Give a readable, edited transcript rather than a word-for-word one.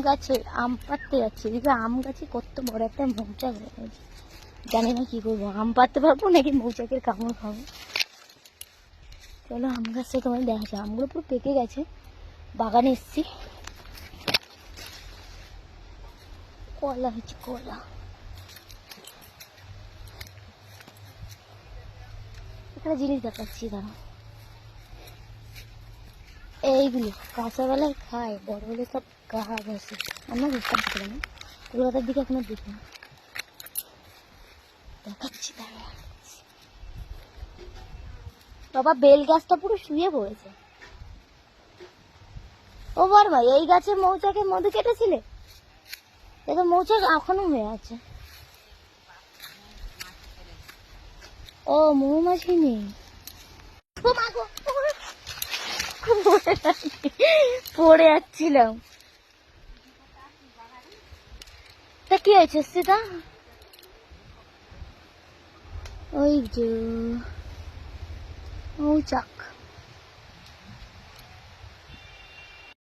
গাছে আম পাড়তে যাচ্ছি। এদিকে আম গাছে কত বড় একটা মৌচাক হয়ে গেছে, জানি না কি করবো, আম পাড়তে পারবো নাকি মৌচাকের কামড় খাবো। চলো আম গাছটা তোমার দেখাচ্ছি, আমগুলো পুরো পেকে গেছে। বাগানে এসছি, কলা হচ্ছে কলা। এখানে জিনিস দেখাচ্ছি, দাঁড়া। এইগুলো কাঁচাবেলায় খায়, বড় হলে সব গাছ আছে। আমরা বুঝতে পারছি না, কলকাতার দিকে এখনো দেখি না, দেখাচ্ছি দাঁড়া। বাবা বেল গাছটা পুরো শুয়ে পড়েছে। ও বর ভাই, এই গাছে মৌচাকে মধু কেটেছিলে? এটা মৌচাক এখনো হয়ে আছে। ও মৌমাছি নেই, পড়ে যাচ্ছিলাম। তা কি হয়েছে সেটা? ওই যে মৌচাক।